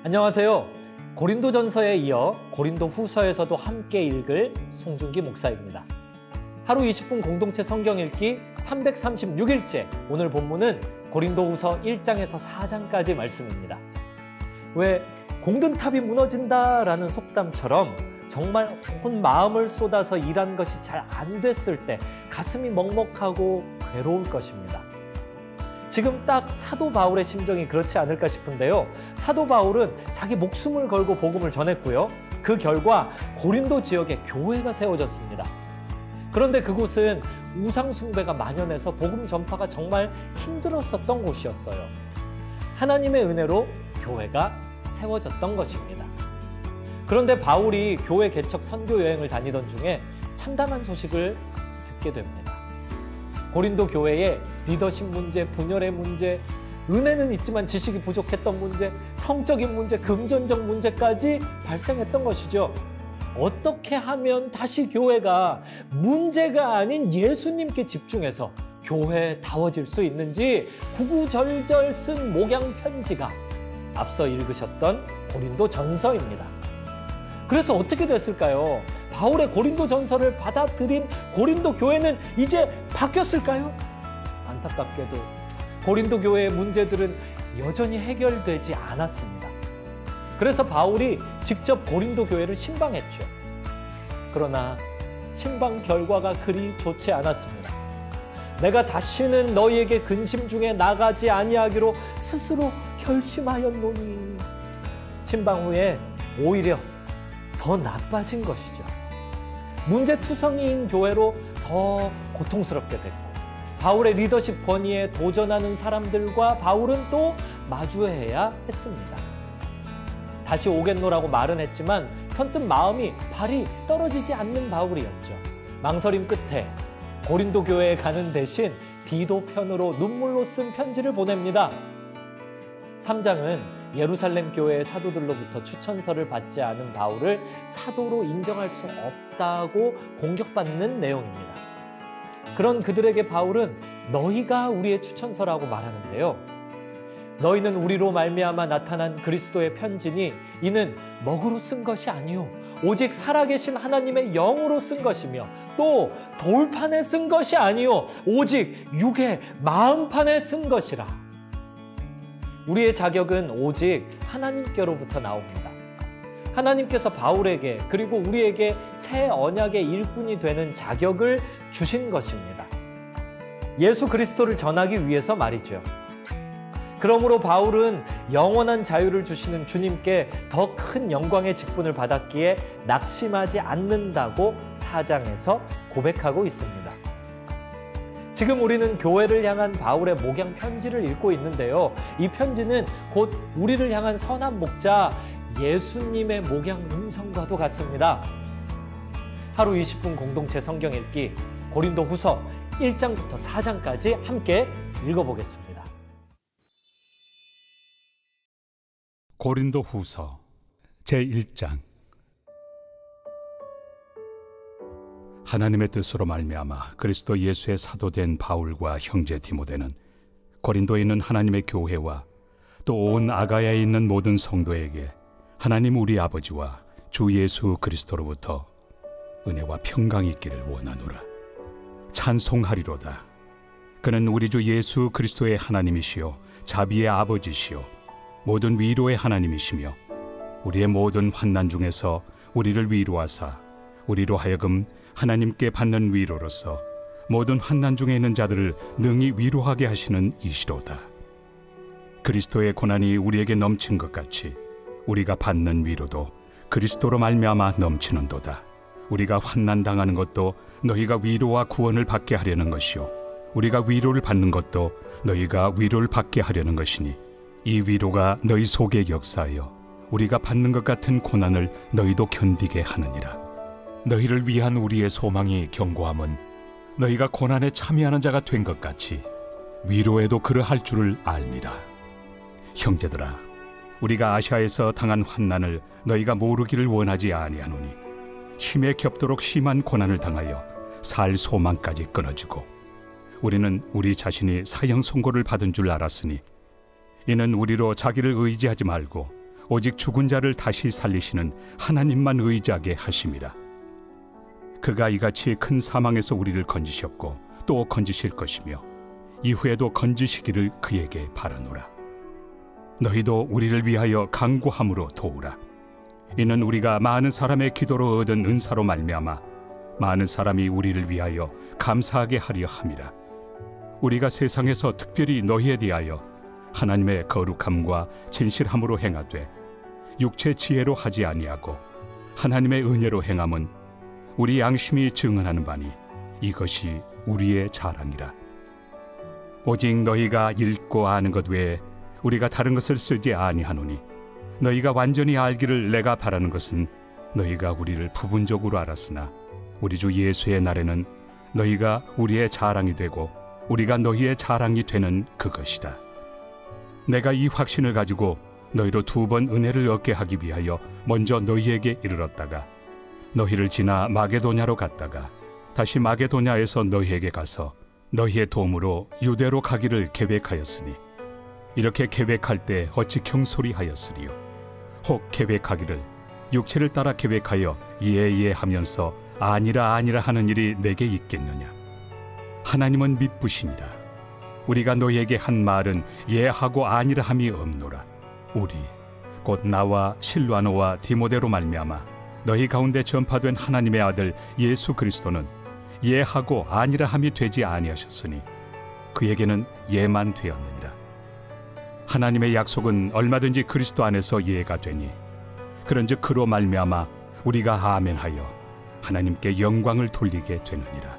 안녕하세요. 고린도전서에 이어 고린도후서에서도 함께 읽을 송중기 목사입니다. 하루 20분 공동체 성경 읽기 336일째, 오늘 본문은 고린도후서 1장에서 4장까지 말씀입니다. 왜 공든탑이 무너진다라는 속담처럼 정말 온 마음을 쏟아서 일한 것이 잘 안 됐을 때 가슴이 먹먹하고 괴로울 것입니다. 지금 딱 사도 바울의 심정이 그렇지 않을까 싶은데요. 사도 바울은 자기 목숨을 걸고 복음을 전했고요. 그 결과 고린도 지역에 교회가 세워졌습니다. 그런데 그곳은 우상 숭배가 만연해서 복음 전파가 정말 힘들었었던 곳이었어요. 하나님의 은혜로 교회가 세워졌던 것입니다. 그런데 바울이 교회 개척 선교 여행을 다니던 중에 참담한 소식을 듣게 됩니다. 고린도 교회에 리더십 문제, 분열의 문제, 은혜는 있지만 지식이 부족했던 문제, 성적인 문제, 금전적 문제까지 발생했던 것이죠. 어떻게 하면 다시 교회가 문제가 아닌 예수님께 집중해서 교회다워질 수 있는지 구구절절 쓴 목양 편지가 앞서 읽으셨던 고린도전서입니다. 그래서 어떻게 됐을까요? 바울의 고린도전서를 받아들인 고린도 교회는 이제 바뀌었을까요? 안타깝게도 고린도 교회의 문제들은 여전히 해결되지 않았습니다. 그래서 바울이 직접 고린도 교회를 신방했죠. 그러나 신방 결과가 그리 좋지 않았습니다. 내가 다시는 너희에게 근심 중에 나가지 아니하기로 스스로 결심하였노니. 신방 후에 오히려 더 나빠진 것이죠. 문제투성이인 교회로 더 고통스럽게 됐고, 바울의 리더십 권위에 도전하는 사람들과 바울은 또 마주해야 했습니다. 다시 오겠노라고 말은 했지만 선뜻 마음이 발이 떨어지지 않는 바울이었죠. 망설임 끝에 고린도 교회에 가는 대신 디도 편으로 눈물로 쓴 편지를 보냅니다. 3장은 예루살렘 교회의 사도들로부터 추천서를 받지 않은 바울을 사도로 인정할 수 없다고 공격받는 내용입니다. 그런 그들에게 바울은 너희가 우리의 추천서라고 말하는데요. 너희는 우리로 말미암아 나타난 그리스도의 편지니 이는 먹으로 쓴 것이 아니요 오직 살아계신 하나님의 영으로 쓴 것이며 또 돌판에 쓴 것이 아니요 오직 육의 마음판에 쓴 것이라. 우리의 자격은 오직 하나님께로부터 나옵니다. 하나님께서 바울에게 그리고 우리에게 새 언약의 일꾼이 되는 자격을 주신 것입니다. 예수 그리스도를 전하기 위해서 말이죠. 그러므로 바울은 영원한 자유를 주시는 주님께 더 큰 영광의 직분을 받았기에 낙심하지 않는다고 4장에서 고백하고 있습니다. 지금 우리는 교회를 향한 바울의 목양 편지를 읽고 있는데요. 이 편지는 곧 우리를 향한 선한 목자 예수님의 목양 음성과도 같습니다. 하루 20분 공동체 성경 읽기 고린도후서 1장부터 4장까지 함께 읽어보겠습니다. 고린도후서 제1장. 하나님의 뜻으로 말미암아 그리스도 예수의 사도된 바울과 형제 디모데는 고린도에 있는 하나님의 교회와 또 온 아가야에 있는 모든 성도에게 하나님 우리 아버지와 주 예수 그리스도로부터 은혜와 평강이 있기를 원하노라. 찬송하리로다. 그는 우리 주 예수 그리스도의 하나님이시요 자비의 아버지시요 모든 위로의 하나님이시며 우리의 모든 환난 중에서 우리를 위로하사 우리로 하여금 하나님께 받는 위로로서 모든 환난 중에 있는 자들을 능히 위로하게 하시는 이시로다. 그리스도의 고난이 우리에게 넘친 것 같이 우리가 받는 위로도 그리스도로 말미암아 넘치는도다. 우리가 환난 당하는 것도 너희가 위로와 구원을 받게 하려는 것이요 우리가 위로를 받는 것도 너희가 위로를 받게 하려는 것이니 이 위로가 너희 속에 역사하여 우리가 받는 것 같은 고난을 너희도 견디게 하느니라. 너희를 위한 우리의 소망이 견고함은 너희가 고난에 참여하는 자가 된 것 같이 위로에도 그러할 줄을 알미라. 형제들아, 우리가 아시아에서 당한 환난을 너희가 모르기를 원하지 아니하노니 힘에 겹도록 심한 고난을 당하여 살 소망까지 끊어지고 우리는 우리 자신이 사형 선고를 받은 줄 알았으니 이는 우리로 자기를 의지하지 말고 오직 죽은 자를 다시 살리시는 하나님만 의지하게 하심이라. 그가 이같이 큰 사망에서 우리를 건지셨고 또 건지실 것이며 이후에도 건지시기를 그에게 바라노라. 너희도 우리를 위하여 간구함으로 도우라. 이는 우리가 많은 사람의 기도로 얻은 은사로 말미암아 많은 사람이 우리를 위하여 감사하게 하려 함이라. 우리가 세상에서 특별히 너희에 대하여 하나님의 거룩함과 진실함으로 행하되 육체 지혜로 하지 아니하고 하나님의 은혜로 행함은 우리 양심이 증언하는 바니 이것이 우리의 자랑이라. 오직 너희가 읽고 아는 것 외에 우리가 다른 것을 쓰지 아니하노니 너희가 완전히 알기를 내가 바라는 것은 너희가 우리를 부분적으로 알았으나 우리 주 예수의 날에는 너희가 우리의 자랑이 되고 우리가 너희의 자랑이 되는 그것이다. 내가 이 확신을 가지고 너희로 2번 은혜를 얻게 하기 위하여 먼저 너희에게 이르렀다가 너희를 지나 마게도냐로 갔다가 다시 마게도냐에서 너희에게 가서 너희의 도움으로 유대로 가기를 계획하였으니 이렇게 계획할 때 어찌 경솔이하였으리요. 혹 계획하기를 육체를 따라 계획하여 예하면서 아니라 하는 일이 내게 있겠느냐. 하나님은 미쁘시니라. 우리가 너희에게 한 말은 예하고 아니라 함이 없노라. 우리 곧 나와 실와노와 디모데로 말미암아 너희 가운데 전파된 하나님의 아들 예수 그리스도는 예하고 아니라 함이 되지 아니하셨으니 그에게는 예만 되었느니라. 하나님의 약속은 얼마든지 그리스도 안에서 예가 되니 그런즉 그로 말미암아 우리가 아멘하여 하나님께 영광을 돌리게 되느니라.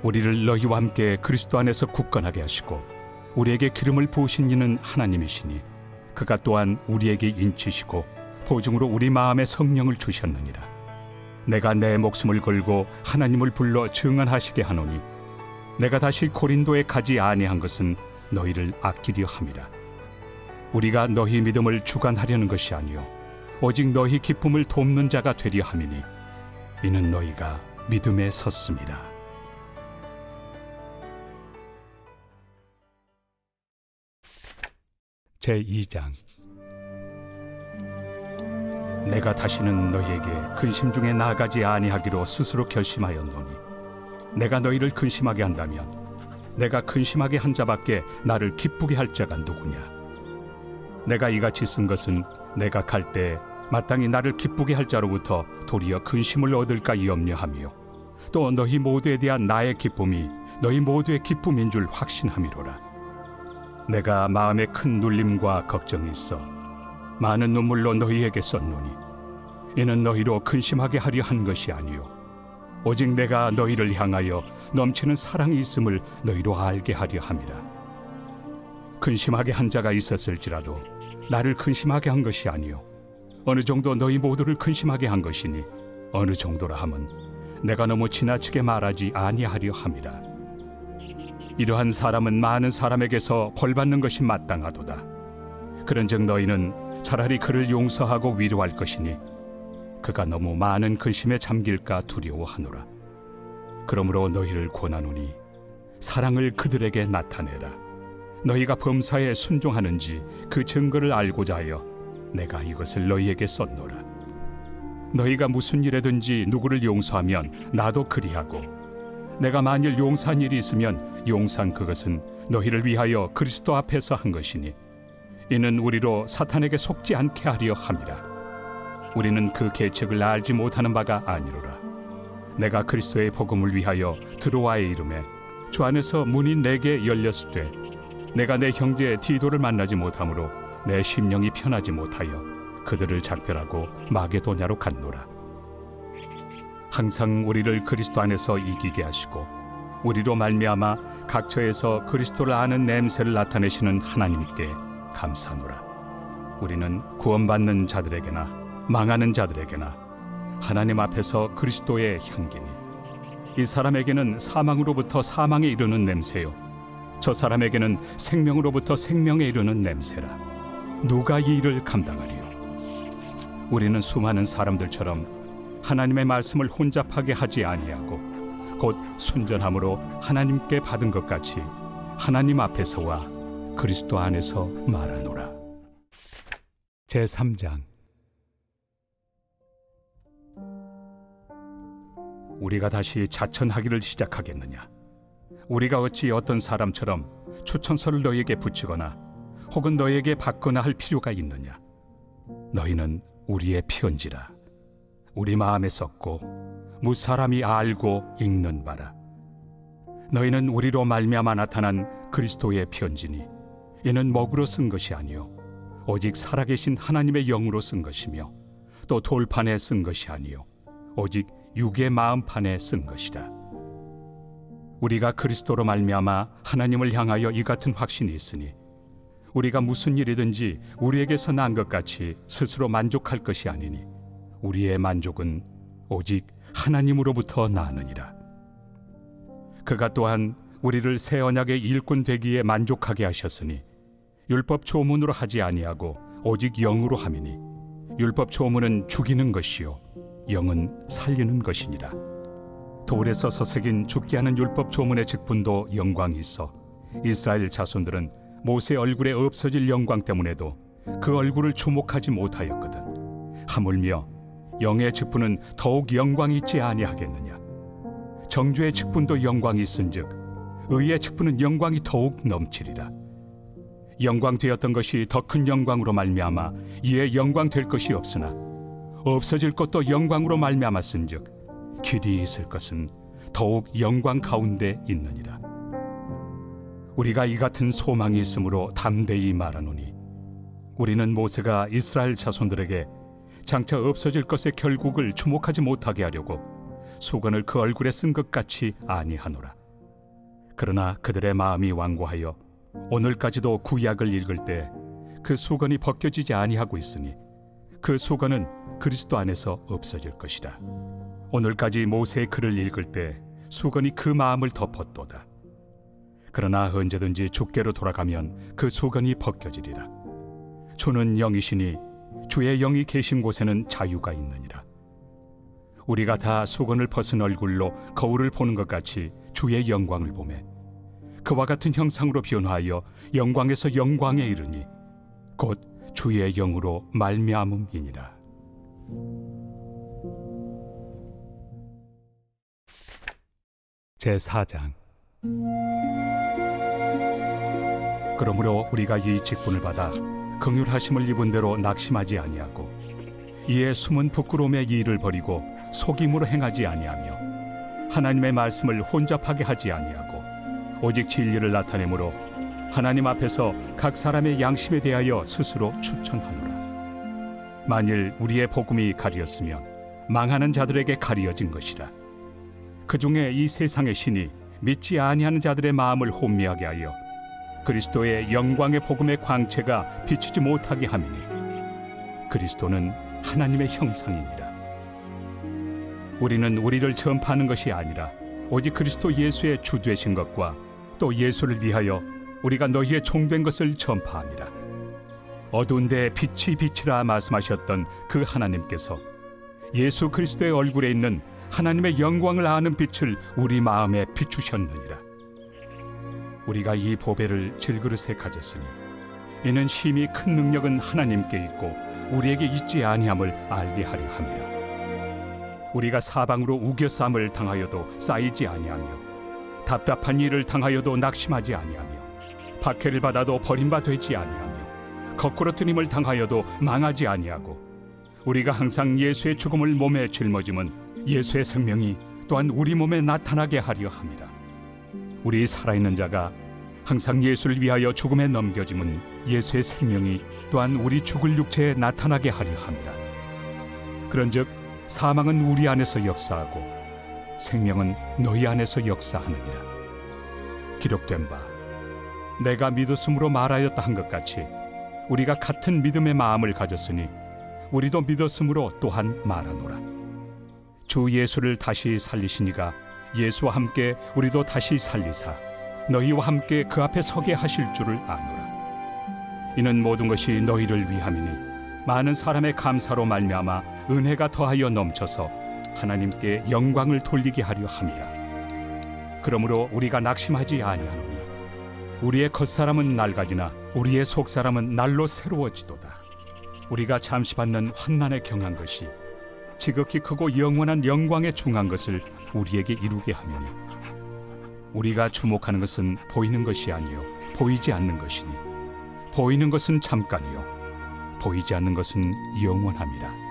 우리를 너희와 함께 그리스도 안에서 굳건하게 하시고 우리에게 기름을 부으신 이는 하나님이시니 그가 또한 우리에게 인치시고 보증으로 우리 마음에 성령을 주셨느니라. 내가 내 목숨을 걸고 하나님을 불러 증언하시게 하노니 내가 다시 고린도에 가지 아니한 것은 너희를 아끼려 함이라. 우리가 너희 믿음을 주관하려는 것이 아니요 오직 너희 기쁨을 돕는 자가 되려 함이니 이는 너희가 믿음에 섰음이라. 제2장. 내가 다시는 너희에게 근심 중에 나아가지 아니하기로 스스로 결심하였노니 내가 너희를 근심하게 한다면 내가 근심하게 한 자밖에 나를 기쁘게 할 자가 누구냐. 내가 이같이 쓴 것은 내가 갈 때 마땅히 나를 기쁘게 할 자로부터 도리어 근심을 얻을까 염려하며 또 너희 모두에 대한 나의 기쁨이 너희 모두의 기쁨인 줄 확신함이로라. 내가 마음에 큰 눌림과 걱정이 있어 많은 눈물로 너희에게 썼노니 이는 너희로 근심하게 하려 한 것이 아니요 오직 내가 너희를 향하여 넘치는 사랑이 있음을 너희로 알게 하려 함이라. 근심하게 한 자가 있었을지라도 나를 근심하게 한 것이 아니요 어느 정도 너희 모두를 근심하게 한 것이니 어느 정도라 함은 내가 너무 지나치게 말하지 아니하려 함이라. 이러한 사람은 많은 사람에게서 벌받는 것이 마땅하도다. 그런즉 너희는 차라리 그를 용서하고 위로할 것이니 그가 너무 많은 근심에 잠길까 두려워하노라. 그러므로 너희를 권하노니 사랑을 그들에게 나타내라. 너희가 범사에 순종하는지 그 증거를 알고자 하여 내가 이것을 너희에게 썼노라. 너희가 무슨 일에든지 누구를 용서하면 나도 그리하고 내가 만일 용서한 일이 있으면 용서한 그것은 너희를 위하여 그리스도 앞에서 한 것이니 이는 우리로 사탄에게 속지 않게 하려 함이라. 우리는 그 계책을 알지 못하는 바가 아니로라. 내가 그리스도의 복음을 위하여 드로아에 이름에 주 안에서 문이 내게 열렸을 때 내가 내 형제 디도를 만나지 못하므로 내 심령이 편하지 못하여 그들을 작별하고 마게도냐로 갔노라. 항상 우리를 그리스도 안에서 이기게 하시고 우리로 말미암아 각처에서 그리스도를 아는 냄새를 나타내시는 하나님께 감사하노라. 우리는 구원받는 자들에게나 망하는 자들에게나 하나님 앞에서 그리스도의 향기니 이 사람에게는 사망으로부터 사망에 이르는 냄새요 저 사람에게는 생명으로부터 생명에 이르는 냄새라. 누가 이 일을 감당하리요? 우리는 수많은 사람들처럼 하나님의 말씀을 혼잡하게 하지 아니하고 곧 순전함으로 하나님께 받은 것 같이 하나님 앞에서와 그리스도 안에서 말하노라. 제3장. 우리가 다시 자천하기를 시작하겠느냐? 우리가 어찌 어떤 사람처럼 추천서를 너희에게 붙이거나 혹은 너희에게 받거나 할 필요가 있느냐? 너희는 우리의 편지라. 우리 마음에 썼고 무사람이 알고 읽는 바라. 너희는 우리로 말미암아 나타난 그리스도의 편지니 이는 먹으로 쓴 것이 아니요 오직 살아계신 하나님의 영으로 쓴 것이며 또 돌판에 쓴 것이 아니요 오직 육의 마음판에 쓴 것이라. 우리가 그리스도로 말미암아 하나님을 향하여 이 같은 확신이 있으니 우리가 무슨 일이든지 우리에게서 난 것 같이 스스로 만족할 것이 아니니 우리의 만족은 오직 하나님으로부터 나느니라. 그가 또한 우리를 새 언약의 일꾼 되기에 만족하게 하셨으니 율법 조문으로 하지 아니하고 오직 영으로 함이니 율법 조문은 죽이는 것이요 영은 살리는 것이니라. 돌에서 서새긴 죽게 하는 율법 조문의 직분도 영광이 있어 이스라엘 자손들은 모세 얼굴에 없어질 영광 때문에도 그 얼굴을 주목하지 못하였거든. 하물며 영의 직분은 더욱 영광이 있지 아니하겠느냐? 정죄의 직분도 영광이 있은즉 의의 직분은 영광이 더욱 넘치리라. 영광 되었던 것이 더 큰 영광으로 말미암아 이에 영광 될 것이 없으나 없어질 것도 영광으로 말미암았은즉 길이 있을 것은 더욱 영광 가운데 있느니라. 우리가 이 같은 소망이 있으므로 담대히 말하노니 우리는 모세가 이스라엘 자손들에게 장차 없어질 것의 결국을 주목하지 못하게 하려고 수건을 그 얼굴에 쓴 것 같이 아니하노라. 그러나 그들의 마음이 완고하여 오늘까지도 구약을 읽을 때 그 수건이 벗겨지지 아니하고 있으니 그 수건은 그리스도 안에서 없어질 것이라. 오늘까지 모세의 글을 읽을 때 수건이 그 마음을 덮었도다. 그러나 언제든지 주께로 돌아가면 그 수건이 벗겨지리라. 주는 영이시니 주의 영이 계신 곳에는 자유가 있느니라. 우리가 다 수건을 벗은 얼굴로 거울을 보는 것 같이 주의 영광을 보매 그와 같은 형상으로 변화하여 영광에서 영광에 이르니 곧 주의 영으로 말미암음이니라. 제4장. 그러므로 우리가 이 직분을 받아 긍휼하심을 입은 대로 낙심하지 아니하고 이에 숨은 부끄러움의 일을 버리고 속임으로 행하지 아니하며 하나님의 말씀을 혼잡하게 하지 아니하고 오직 진리를 나타내므로 하나님 앞에서 각 사람의 양심에 대하여 스스로 추천하노라. 만일 우리의 복음이 가리었으면 망하는 자들에게 가리어진 것이라. 그 중에 이 세상의 신이 믿지 아니하는 자들의 마음을 혼미하게 하여 그리스도의 영광의 복음의 광채가 비추지 못하게 함이니 그리스도는 하나님의 형상이니라. 우리는 우리를 전파하는 것이 아니라 오직 그리스도 예수의 주 되신 것과 또 예수를 위하여 우리가 너희의 종된 것을 전파함이라. 어두운 데 빛이 빛이라 말씀하셨던 그 하나님께서 예수 그리스도의 얼굴에 있는 하나님의 영광을 아는 빛을 우리 마음에 비추셨느니라. 우리가 이 보배를 질그릇에 가졌으니 이는 심히 큰 능력은 하나님께 있고 우리에게 있지 아니함을 알게 하려 함이라. 우리가 사방으로 우겨싸움을 당하여도 쌓이지 아니하며 답답한 일을 당하여도 낙심하지 아니하며 박해를 받아도 버림받 되지 아니하며 거꾸로 뜨림을 당하여도 망하지 아니하고 우리가 항상 예수의 죽음을 몸에 짊어짐은 예수의 생명이 또한 우리 몸에 나타나게 하려 함이라. 우리 살아있는 자가 항상 예수를 위하여 죽음에 넘겨짐은 예수의 생명이 또한 우리 죽을 육체에 나타나게 하려 함이라. 그런즉 사망은 우리 안에서 역사하고 생명은 너희 안에서 역사하느니라. 기록된 바 내가 믿었으므로 말하였다 한 것 같이 우리가 같은 믿음의 마음을 가졌으니 우리도 믿었으므로 또한 말하노라. 주 예수를 다시 살리시니가 예수와 함께 우리도 다시 살리사 너희와 함께 그 앞에 서게 하실 줄을 아노라. 이는 모든 것이 너희를 위함이니 많은 사람의 감사로 말미암아 은혜가 더하여 넘쳐서 하나님께 영광을 돌리게 하려 함이라. 그러므로 우리가 낙심하지 아니하노니 우리의 겉사람은 낡아지나 우리의 속사람은 날로 새로워지도다. 우리가 잠시 받는 환난에 경한 것이 지극히 크고 영원한 영광에 중한 것을 우리에게 이루게 하느니 우리가 주목하는 것은 보이는 것이 아니요 보이지 않는 것이니 보이는 것은 잠깐이요 보이지 않는 것은 영원함이라.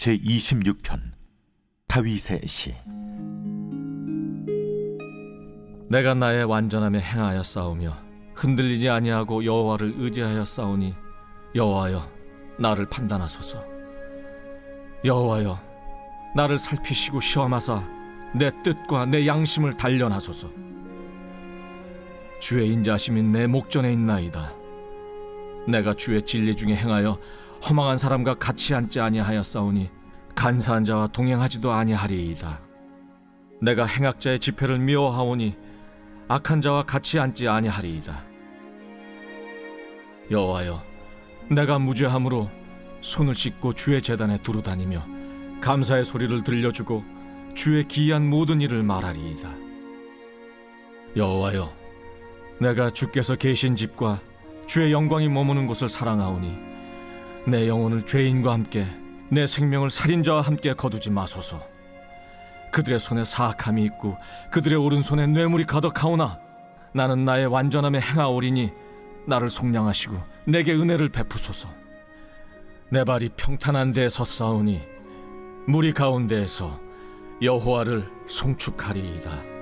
제26편 다윗의 시. 내가 나의 완전함에 행하여 싸우며 흔들리지 아니하고 여호와를 의지하여 싸우니 여호와여 나를 판단하소서. 여호와여 나를 살피시고 시험하사 내 뜻과 내 양심을 단련하소서. 주의 인자심이 내 목전에 있나이다. 내가 주의 진리 중에 행하여 허망한 사람과 같이 앉지 아니하여 싸우니 간사한 자와 동행하지도 아니하리이다. 내가 행악자의 집회를 미워하오니 악한 자와 같이 앉지 아니하리이다. 여호와여 내가 무죄함으로 손을 씻고 주의 제단에 두루 다니며 감사의 소리를 들려주고 주의 기이한 모든 일을 말하리이다. 여호와여 내가 주께서 계신 집과 주의 영광이 머무는 곳을 사랑하오니 내 영혼을 죄인과 함께 내 생명을 살인자와 함께 거두지 마소서. 그들의 손에 사악함이 있고 그들의 오른손에 뇌물이 가득하오나 나는 나의 완전함에 행하오리니 나를 속량하시고 내게 은혜를 베푸소서. 내 발이 평탄한 데에 섰사오니 무리 가운데에서 여호와를 송축하리이다.